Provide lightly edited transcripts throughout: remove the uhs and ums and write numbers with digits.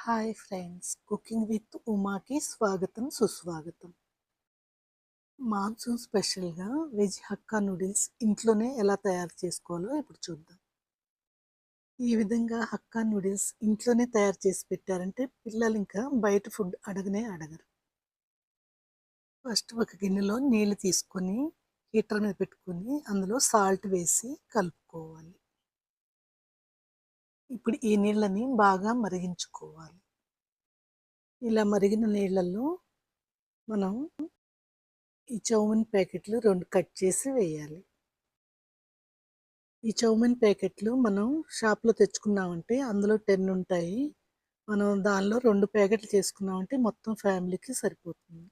Hi friends, cooking with ఉమాకి స్వాగతం సుస్వాగతం. Monsoon స్పెషల్గా వెజ్ హక్కా నూడిల్స్ ఇంట్లోనే ఎలా తయారు చేసుకోవాలో ఇప్పుడు చూద్దాం. ఈ విధంగా హక్కా నూడిల్స్ ఇంట్లోనే తయారు చేసి పెట్టారంటే పిల్లలు ఇంకా బయట ఫుడ్ అడగనే అడగరు. ఫస్ట్ ఒక గిన్నెలో నీళ్లు తీసుకొని హీటర్ మీద పెట్టుకొని అందులో సాల్ట్ వేసి కలుపుకోవాలి. ఇప్పుడు ఈ నీళ్ళని బాగా మరిగించుకోవాలి. ఇలా మరిగిన నీళ్ళల్లో మనం ఈ చౌమిన్ ప్యాకెట్లు 2 కట్ చేసి వేయాలి. ఈ చౌమిన్ ప్యాకెట్లు మనం షాప్‌లో తెచ్చుకున్నామంటే అందులో 10 ఉంటాయి. మనం దానిలో 2 ప్యాకెట్లు చేసుకున్నామంటే మొత్తం ఫ్యామిలీకి సరిపోతుంది.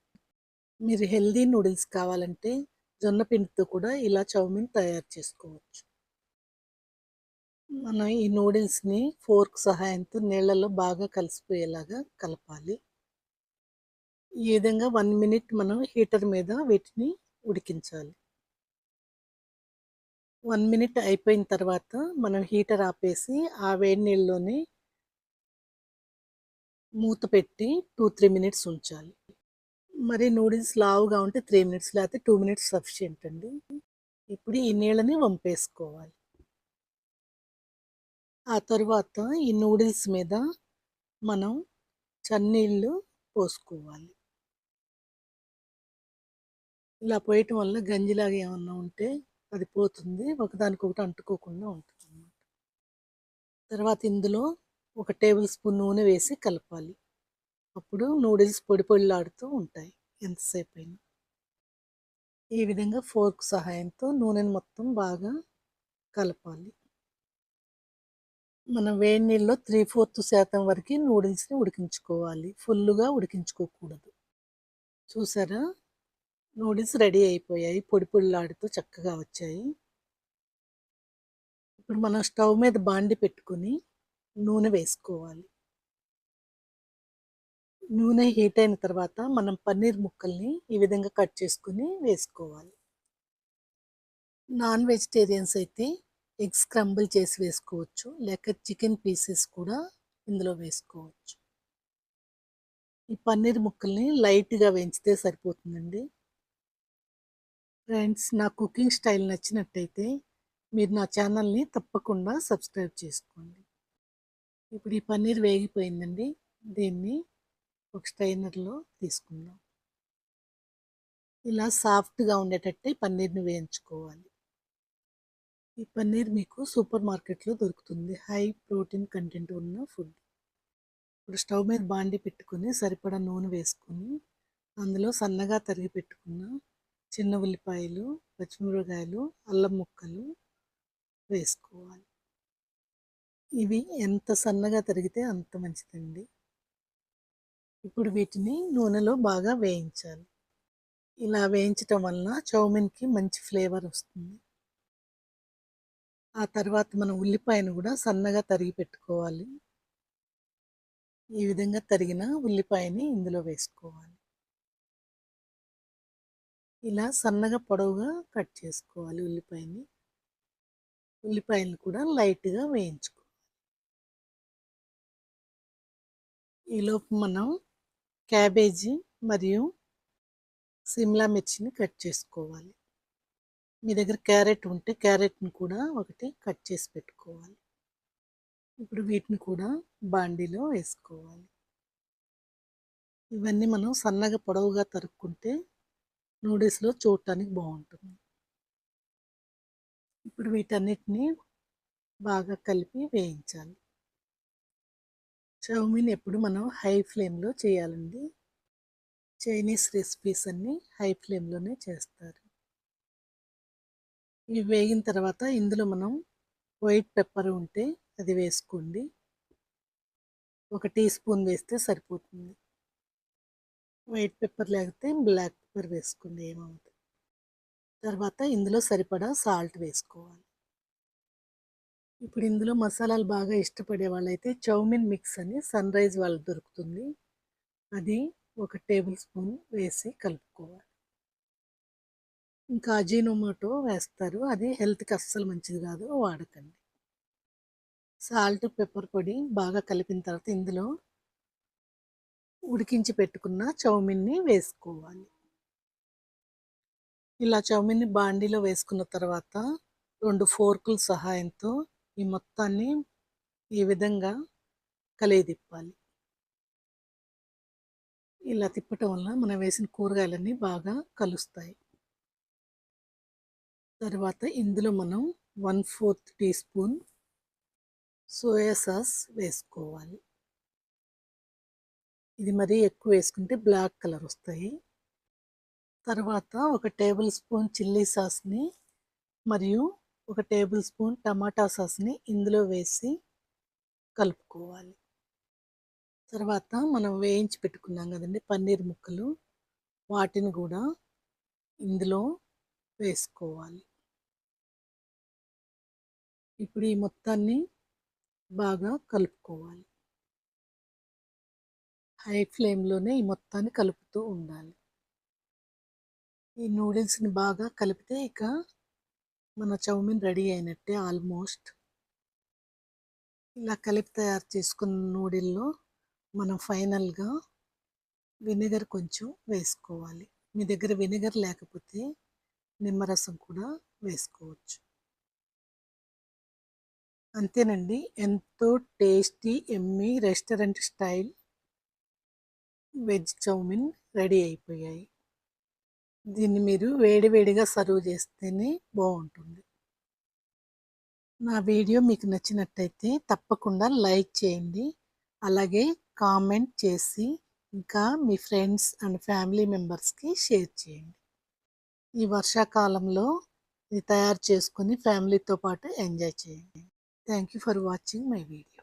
మీరు హెల్తీ నూడిల్స్ కావాలంటే జొన్న పిండితో కూడా ఇలా చౌమిన్ తయారు చేసుకోవచ్చు. మనం ఈ నూడిల్స్‌ని ఫోర్క్ సహాయంతో నీళ్ళలో బాగా కలిసిపోయేలాగా కలపాలి. ఈ విధంగా 1 మినిట్ మనం హీటర్ మీద వీటిని ఉడికించాలి. 1 మినిట్ అయిపోయిన తర్వాత మనం హీటర్ ఆపేసి ఆ వేడి నీళ్ళలోనే మూత పెట్టి 2, 3 మినిట్స్ ఉంచాలి. మరి నూడిల్స్ లావుగా ఉంటే 3 మినిట్స్ లేకపోతే 2 మినిట్స్ సఫిషియంట్ అండి. ఇప్పుడు ఈ నీళ్ళని వంపేసుకోవాలి. ఆ తరువాత ఈ నూడిల్స్ మీద మనం చన్నీళ్ళు పోసుకోవాలి. ఇలా పోయటం వల్ల గంజిలాగా ఏమన్నా ఉంటే అది పోతుంది. ఒకదానికొకటి అంటుకోకుండా ఉంటుందన్నమాట. తర్వాత ఇందులో ఒక టేబుల్ స్పూన్ నూనె వేసి కలపాలి. అప్పుడు నూడిల్స్ పొడి పొడిలాడుతూ ఉంటాయి ఎంతసేపైనా. ఈ విధంగా ఫోర్క్ సహాయంతో నూనెను మొత్తం బాగా కలపాలి. మనం వేడి నీళ్ళలో 3/4% వరకు నూడిల్స్‌ని ఉడికించుకోవాలి. ఫుల్లుగా ఉడికించుకోకూడదు. చూసారా? నూడిల్స్ రెడీ అయిపోయాయి. పొడి పొడిలాడుతూ చక్కగా వచ్చాయి. ఇప్పుడు మనం స్టవ్ మీద బాండీ పెట్టుకొని నూనె వేసుకోవాలి. నూనె హీట్ అయిన తర్వాత మనం పన్నీర్ ముక్కల్ని ఈ విధంగా కట్ చేసుకొని వేసుకోవాలి. నాన్ వెజిటేరియన్స్ అయితే ఎగ్ స్క్రంబుల్ చేసి వేసుకోవచ్చు. లేక చికెన్ పీసెస్ కూడా ఇందులో వేసుకోవచ్చు. ఈ పన్నీర్ ముక్కల్ని లైట్‌గా వేయించితే సరిపోతుందండి. ఫ్రెండ్స్, నా కుకింగ్ స్టైల్ నచ్చినట్టయితే మీరు నా ఛానల్‌ని తప్పకుండా సబ్స్క్రైబ్ చేసుకోండి. ఇప్పుడు ఈ పన్నీర్ వేగిపోయిందండి. దీన్ని ఒక స్ట్రైనర్‌లో తీసుకుందాం. ఇలా సాఫ్ట్‌గా ఉండేటట్టే పన్నీర్‌ని వేయించుకోవాలి. ఈ పన్నీర్ మీకు సూపర్ మార్కెట్‌లో దొరుకుతుంది. హై ప్రోటీన్ కంటెంట్ ఉన్న ఫుడ్. ఇప్పుడు స్టవ్ మీద బాండీ పెట్టుకొని సరిపడా నూనె వేసుకొని అందులో సన్నగా తరిగి పెట్టుకున్న చిన్న ఉల్లిపాయలు, పచ్చిమిరపకాయలు, అల్లం ముక్కలు వేసుకోవాలి. ఇవి ఎంత సన్నగా తరిగితే అంత మంచిదండి. ఇప్పుడు వీటిని నూనెలో బాగా వేయించాలి. ఇలా వేయించటం వలన చౌమిన్‌కి మంచి ఫ్లేవర్ వస్తుంది. ఆ తర్వాత మనం ఉల్లిపాయను కూడా సన్నగా తరిగి పెట్టుకోవాలి. ఈ విధంగా తరిగిన ఉల్లిపాయని ఇందులో వేసుకోవాలి. ఇలా సన్నగా పొడవుగా కట్ చేసుకోవాలి ఉల్లిపాయని. ఉల్లిపాయలను కూడా లైట్‌గా వేయించుకోవాలి. ఈలోపు మనం క్యాబేజీ మరియు సిమ్లా మిర్చిని కట్ చేసుకోవాలి. మీ దగ్గర క్యారెట్ ఉంటే క్యారెట్‌ని కూడా ఒకటి కట్ చేసి పెట్టుకోవాలి. ఇప్పుడు వీటిని కూడా బాండీలో వేసుకోవాలి. ఇవన్నీ మనం సన్నగా పొడవుగా తరుక్కుంటే నూడిల్స్‌లో చూడటానికి బావుంటుంది. ఇప్పుడు వీటన్నిటిని బాగా కలిపి వేయించాలి. చౌమీన్ ఎప్పుడు మనం హై ఫ్లేమ్‌లో చేయాలండి. చైనీస్ రెసిపీస్ అన్నీ హై ఫ్లేమ్‌లోనే చేస్తారు. ఇవి వేగిన తర్వాత ఇందులో మనం వైట్ పెప్పర్ ఉంటే అది వేసుకోండి. ఒక టీ స్పూన్ వేస్తే సరిపోతుంది. వైట్ పెప్పర్ లేకపోతే బ్లాక్ పెప్పర్ వేసుకోండి, ఏమవ్వదు. తర్వాత ఇందులో సరిపడా సాల్ట్ వేసుకోవాలి. ఇప్పుడు ఇందులో మసాలాలు బాగా ఇష్టపడే వాళ్ళైతే చౌమిన్ మిక్స్ అని సన్‌రైజ్ వాళ్ళకి దొరుకుతుంది. అది ఒక టేబుల్ స్పూన్ వేసి కలుపుకోవాలి. ఇంకా అజీనోమోటో వేస్తారు. అది హెల్త్‌కి అస్సలు మంచిది కాదు, వాడకండి. సాల్ట్, పెప్పర్ పొడి బాగా కలిపిన తర్వాత ఇందులో ఉడికించి పెట్టుకున్న చౌమిన్ని వేసుకోవాలి. ఇలా చౌమిన్ని బాండీలో వేసుకున్న తర్వాత 2 ఫోర్కుల సహాయంతో ఈ మొత్తాన్ని ఈ విధంగా కలియదిప్పాలి. ఇలా తిప్పటం వల్ల మనం వేసిన కూరగాయలన్నీ బాగా కలుస్తాయి. తర్వాత ఇందులో మనం 1/4 టీ స్పూన్ సోయా సాస్ వేసుకోవాలి. ఇది మరీ ఎక్కువ వేసుకుంటే బ్లాక్ కలర్ వస్తాయి. తర్వాత ఒక టేబుల్ స్పూన్ చిల్లీ సాస్‌ని మరియు ఒక టేబుల్ స్పూన్ టమాటా సాస్‌ని ఇందులో వేసి కలుపుకోవాలి. తర్వాత మనం వేయించి పెట్టుకున్నాం కదండీ పన్నీర్ ముక్కలు, వాటిని కూడా ఇందులో వేసుకోవాలి. ఇప్పుడు ఈ మొత్తాన్ని బాగా కలుపుకోవాలి. హై ఫ్లేమ్‌లోనే ఈ మొత్తాన్ని కలుపుతూ ఉండాలి. ఈ నూడిల్స్‌ని బాగా కలిపితే ఇక మన చౌమిన్ రెడీ అయినట్టే ఆల్మోస్ట్. ఇలా కలిపి తయారు చేసుకున్న నూడిల్‌లో మనం ఫైనల్‌గా వెనిగర్ కొంచెం వేసుకోవాలి. మీ దగ్గర వెనిగర్ లేకపోతే నిమ్మరసం కూడా వేసుకోవచ్చు. అంతేనండి. ఎంతో టేస్టీ, యమ్మీ రెస్టారెంట్ స్టైల్ వెజ్ చౌమిన్ రెడీ అయిపోయాయి. దీన్ని మీరు వేడి వేడిగా సర్వ్ చేస్తేనే బావుంటుంది. నా వీడియో మీకు నచ్చినట్టయితే తప్పకుండా లైక్ చేయండి. అలాగే కామెంట్ చేసి ఇంకా మీ ఫ్రెండ్స్ అండ్ ఫ్యామిలీ మెంబర్స్‌కి షేర్ చేయండి. ఈ వర్షాకాలంలో ఇది తయారు చేసుకొని ఫ్యామిలీతో పాటు ఎంజాయ్ చేయండి. Thank you for watching my video.